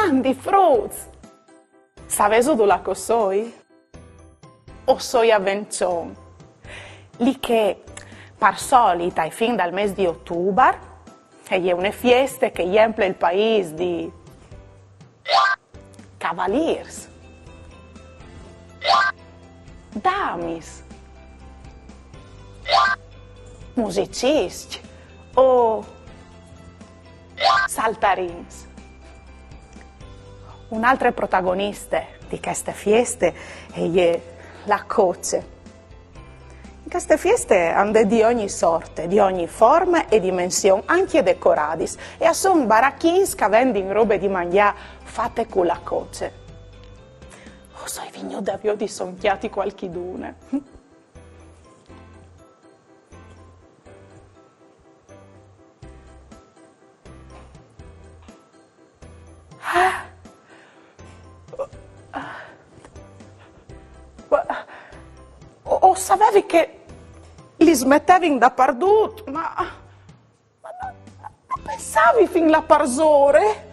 mandi fruits. Sabes do la cosoi? O soia vencion. Lì che par solita e fin dal mese di ottobre e è una festa che riempie il paese di cavaliers, damis, musicisti o saltarins. Un'altra protagonista di queste feste è la coce. In queste feste hanno di ogni sorte, di ogni forma e dimensione, anche decoradis, e sono baracchins che vendono robe di mangiare fatte con la coce. O so i vigno davvio di sonchiati qualchidune. O sapevi che li smettevi da pardut, ma non pensavi fin la parzore?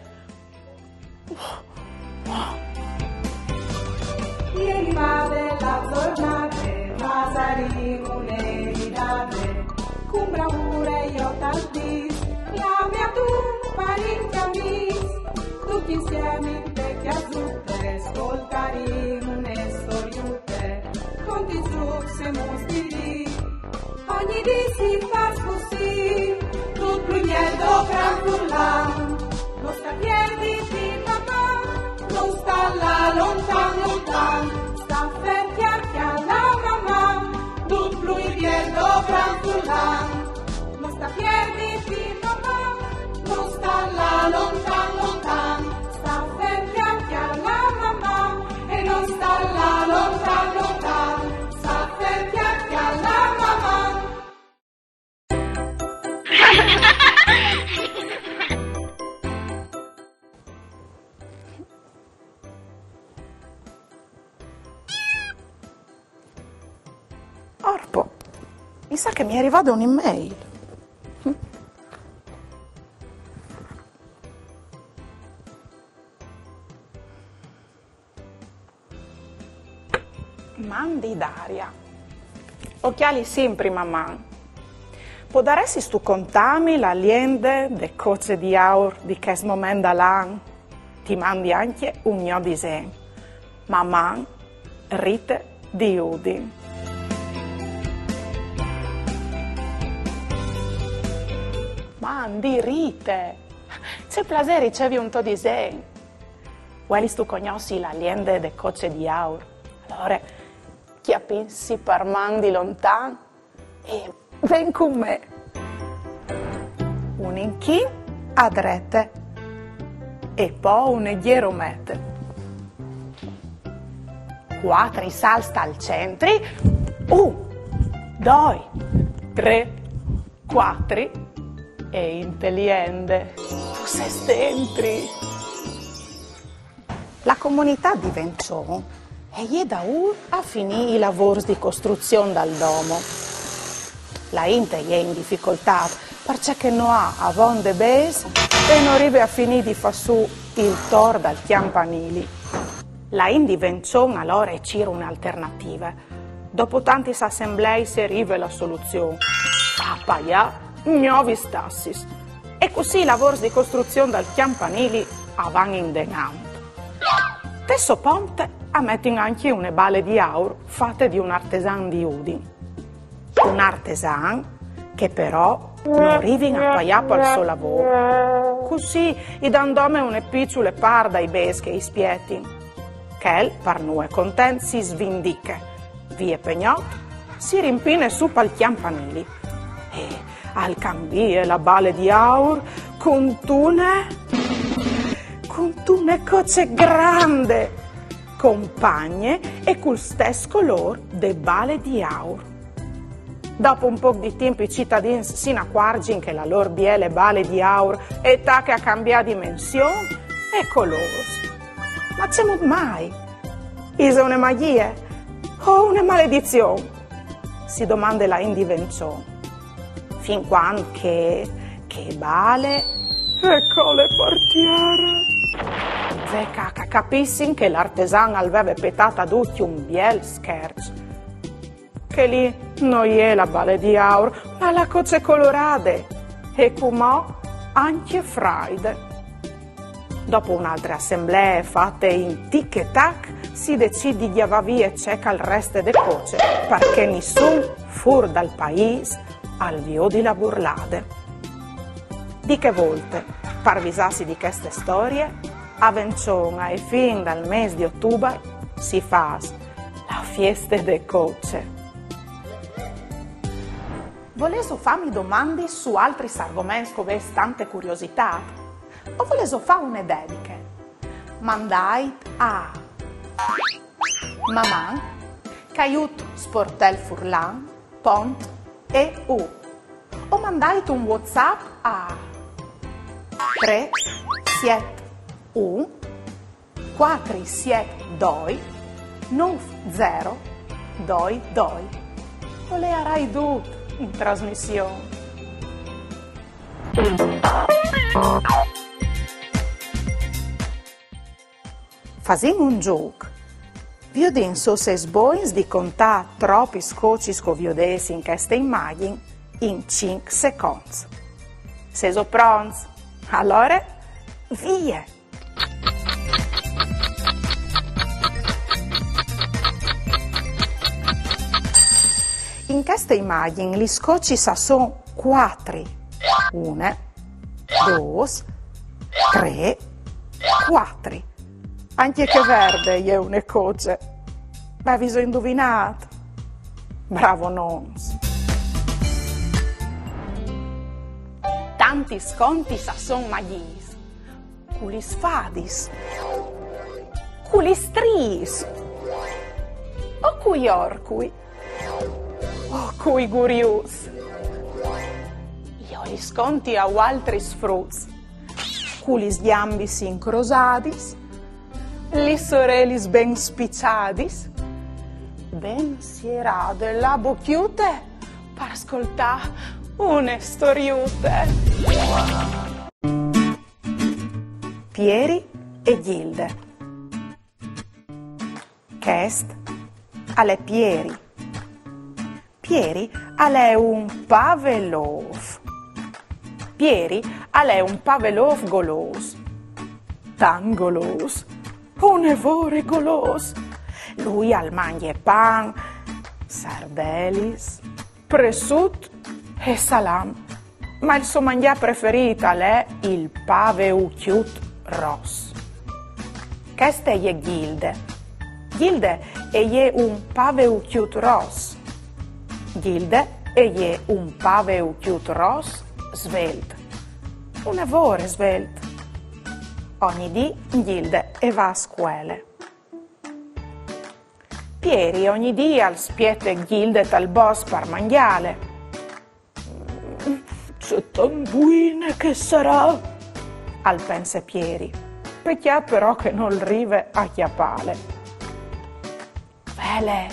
Ieri madre la giornata, ma saremo un'eridate, con bravura io tantis, la mia tu parecchi amis, tutti insieme in vecchia zuppe, ascoltaremo une storiute, conti zucche mostri, ogni dì si fa così, tutto plugnello franfurlan, non sta piedi di papà, non sta là lontan, sta ferchiarchi alla mamma, tutto plugnello franfurlan, non sta piedi di papà, non sta là lontan, sta ferchiarchi alla mamma, e non sta là lontan, sta ferchiarchi alla mamma. Orpo, mi sa che mi è arrivata un'email. Mandi Daria. Occhiali sempre, mamma. Può darsi stu contami la liende de coce di aur di che momento lan. Ti mandi anche un mio disegno. Mamma, rite di Udin. Mandi rite. C'è piacere ricevi un tuo disegno. Vuoi tu conosci la liende de coce di aur? Allora, chi pensi per mandi lontano e ven con me. Un inchin a drette e poi un eghiero mette. 4 salsta al centro. 1, 2, 3, 4 e intelligente. Tu sei dentri. La comunità di Vencion e da a finì i lavori di costruzione del domo. La Inte è in difficoltà perché non ha avonde base e non arriva a finire di far su il tor dal campanili. La Indi Vencion allora è ciro un'alternativa. Dopo tanti assemblei si arriva la soluzione. Appaià, nuovi stassis. E così i lavori di costruzione del campanili avanno in denaro. Tesso ponte ammettono anche une bale di aur fatte di un artisan di Udin. Un artisan che però non arriva a pagare per il suo lavoro. Così i dandome une picciole parda i besche e i spietti. Che per noi contento si svindica. Vie pegnot si rimpine su pal campanili. E al cambie la bale di aur con tune coce grande, compagne e col stesso colore de bale di aur. Dopo un po' di tempo i cittadini si accorgono che la loro biele bale di aur è che ha cambiato dimensione e colore. Ma c'è mai? È una magia o una maledizione? Si domanda la indivenzione. Fin quando che bale e cole portiere. Che capissin che l'artesan aveva petato ad tutti un biel scherzo. Che lì non è la balle di auro, ma la coce colorate. E come anche fraide. Dopo un'altra assemblea fatte in tic e tac, si decide di avere via cieca il resto delle coce, perché nessuno fuori dal paese al vio di la burlade. Di che volte, per avvisarsi di queste storie, a Venciona e fin dal mese di ottobre si fa la fiesta delle coce. Volevo farmi domande su altri argomenti che avete tante curiosità? O volevo fare una dediche? Mandai a Maman, Caiut Sportel Furlan, Pont e U. O mandai un WhatsApp a 3 7 1 4 7 2 9 0 2 2. O le arai tutto in trasmissione. Fasin un gioco. Vi ho detto se sboins di contare troppi scoci scoviodesi in queste immagini in 5 secondi. Se so pronti? Allora, via! In queste immagini gli scoci sono 4. 1, 2, 3, 4. Anche che verde è una coce. Ma vi ho indovinato. Bravo Nons. Tanti sconti son magis. Culis fadis. Culis tris. O cui orcui. O cui gurius. Io li sconti a altri fruts. Culis gambis incrosadis. Li sorelis ben spicciadis, ben sierade la bocchiute per ascoltare une storiute. Pieri e Gilde. Chest alle Pieri. Pieri è un pavelov. Pieri è un pavelov golos. Tan golos. Un evore golos. Lui al mangia pan, sardelis, presut e salam. Ma il suo mangià preferito è il pave ucchiut ros. Questa è Gilde. Gilde è un pave ucchiut ros. Gilde è un pave ucchiut ros svelt. Un evore svelt. Ogni dì Gilde e va a scuola. Pieri ogni dì al spiete Gilde tal bos per mangiare. C'è tan buina che sarà, al pensa Pieri. Pecchià però che non rive a chiappale. Vele,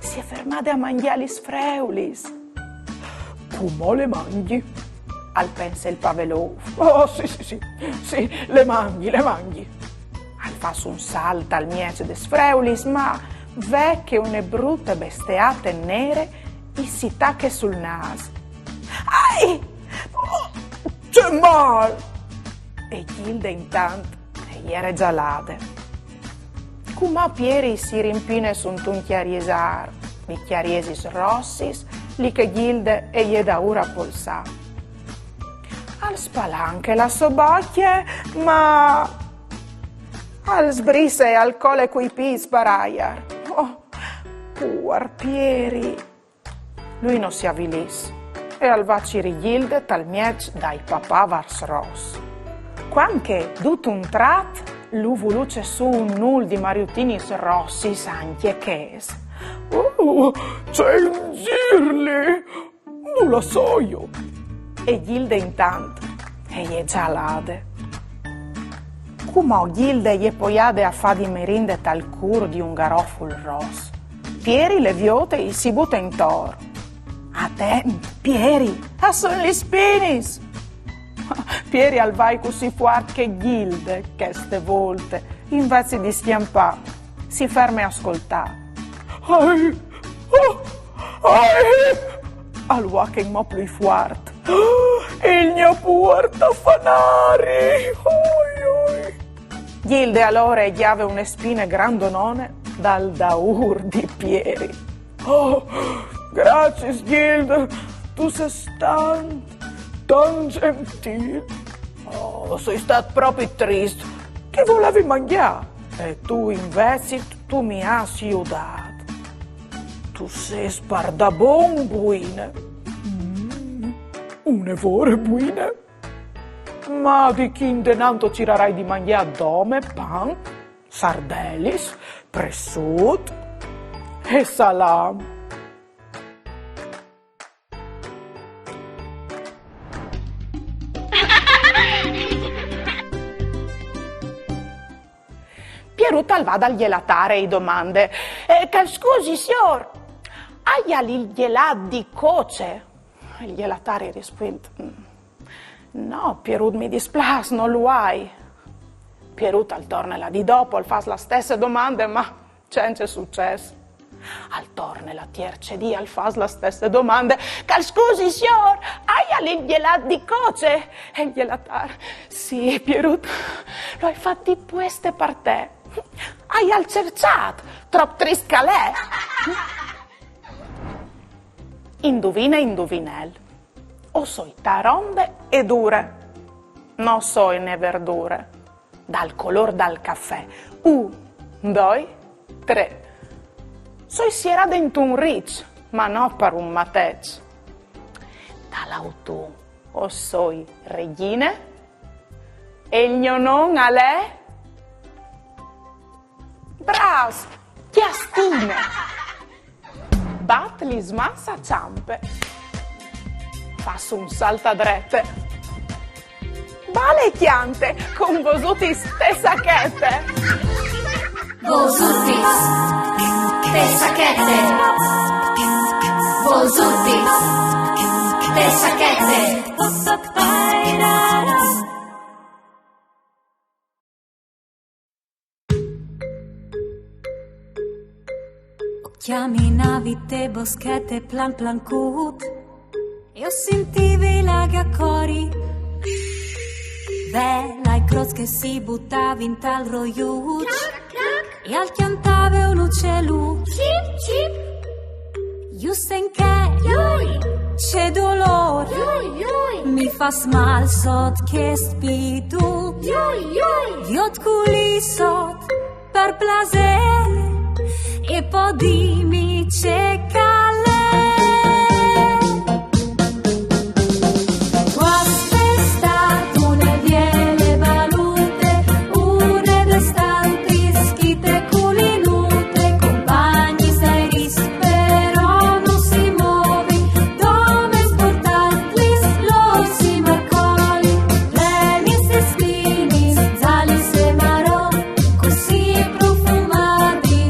si è fermata a mangiare gli sfreulis. Come le mangi? Al pensa il pavelov. Oh, sì, le mangi. Al fa un salto al miece de sfreulis, ma ve che une brutte besteate nere gli si tacche sul naso. Ai! Oh, c'è mal! E Gilde intanto gli era già lade. Come Pieri si rimpine su un chiariesar, i chiariesis rossis, li che Gilde e gli da ora polsa. Al spalanche la sobacchie, ma al sbrisse e al cole quei pis baraiar. Oh, puar Pieri. Lui non si avvilis e al vaciri Gilde tal miec dai papà vars ros. Quanche dut un trat, lu voluce su un nul di mariutinis rossis anche ches. C'è un zirli, non lo so io. E Gilde intanto, e gli è già lade. Come Gilde gli è poiade a fa di merinde tal cur di un garoful ros. Pieri le viote e si butta in toro. A te, Pieri, a son gli spinis. Pieri al vai così forte che Gilde, che ste volte, invece di schiampare, si ferma a ascoltare. Ai, oh, ai, al walking mo più forte. Il mio portafanari. Gilde allora gli aveva una spina grandonone dal daur di Pieri. Oh, grazie Gilde, tu sei tan gentile. Oh, sei stato proprio triste, che volevi mangiare? E tu invece tu mi hai aiutato. Tu sei spardabon buine. Une vore buine. Ma di chi intenanto tirarai di mangiare dome, pan, sardellis, pressut e salam. Pieruta va dal ghelatare e domande. Scusi, signor, hai il gelato di coce? Il ghelatare risponde. No, Pierut, mi dispiace, non lo hai. Pierut al torna là di dopo, al fa la stessa domanda, ma c'è successo. Al torna la terza al fa la stessa domanda. Scusi, signor, hai il gelato di coce? E il gelatare. Sì, Pierut, lo hai fatti queste per te. Hai al cerciato, troppo triscalè. Indovina, indovinel. O soi taronde e dure, non soi ne verdure, dal color dal caffè. 1, 2, 3. Soi siera dentro un rich, ma no per un matec. Dall'autunno o soi regine e il mio non a lei. Bras, chiastine. Bat li smassa ciampe. Fasso un saltadrette. Bale chiante con vosuti ste sacchette. Vosuti ste sacchette. Vosuti ste sacchette. Camminavi te boschette plan plan cut e ho sentivi laghi a cori bella e cross che si buttavi in tal roiuc e al chiantave un uccello cip cip Justen che c'è dolore mi fa smal sot che spitu Diot culisot per placer e poi dimmi c'è calè. Questa estate une viene valute, une restanti schite culinute, compagni seri però non si muovi, dove sportarli lo si marcoli, lenis e spini, zalis e marò, così profumati.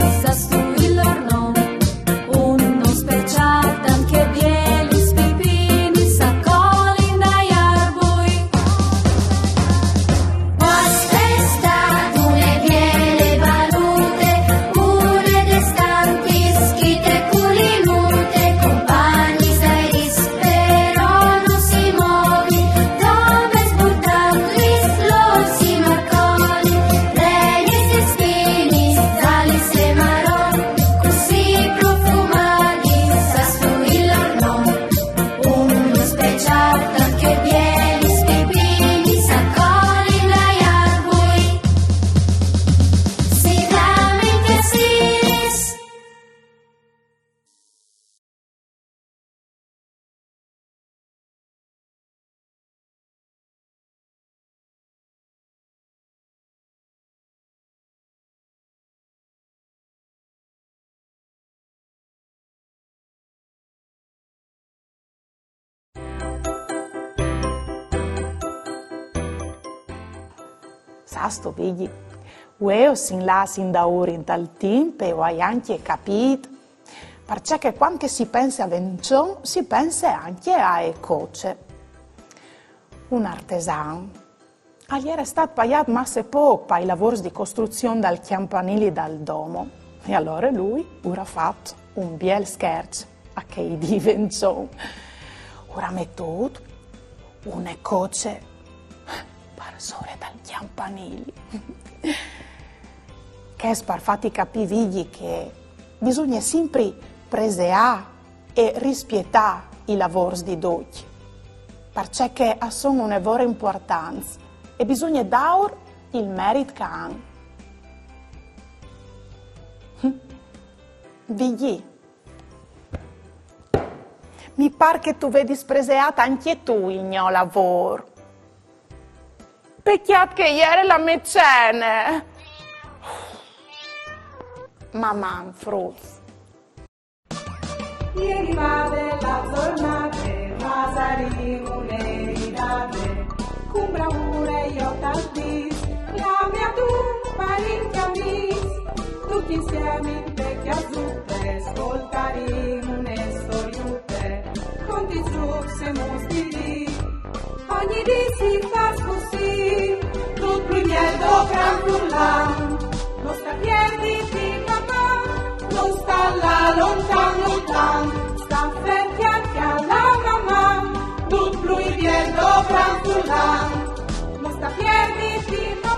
Uno speciale anche bieli, spipini, saccoli dai arboi. Questa estate une biele valute, une restanti schite culinute, compagni seri però non si muovi, dove sbuttarli lo si marcoli, lenis e spini, zalis e marò, così profumati, s'astuillano, uno speciale anche bieli, spipini, saccoli dai arboi, sicuramente siris. Sasto vedi, ueo sin là sin da ora in tal tempo e hai anche capito, perché quando si pensa a Vencion si pensa anche a Ecoce. un artisan. Era stato pagato massa poco per i lavori di costruzione dal campanile dal domo. E allora lui ora fatto un bel scherzo a che i diventò. Ora mettuto una coce per sole dal campanile. Che è per fatti capire che bisogna sempre preservare e rispettare i lavori di tutti, perché sono una vera importanza e bisogna dare il merito che hanno. Vigli, mi pare che tu vedi spreseata anche tu il mio lavoro. Peccato che ieri la mecene. Ma Manfruz. Ieri va della giornata, ma saremo un'eredate. Con bravura io t'aldis, la mia tu parecchi amici. Tutti insieme in vecchia zuppe, ascoltaremo une storiute. Conti su se mostri, ogni dì si fa così. Tutto il miedo tranquillan, non sta piedi di mamma, non sta là lontan, sta ferchiati alla mamma. Tutto il miedo tranquillan, non sta piedi di mamma.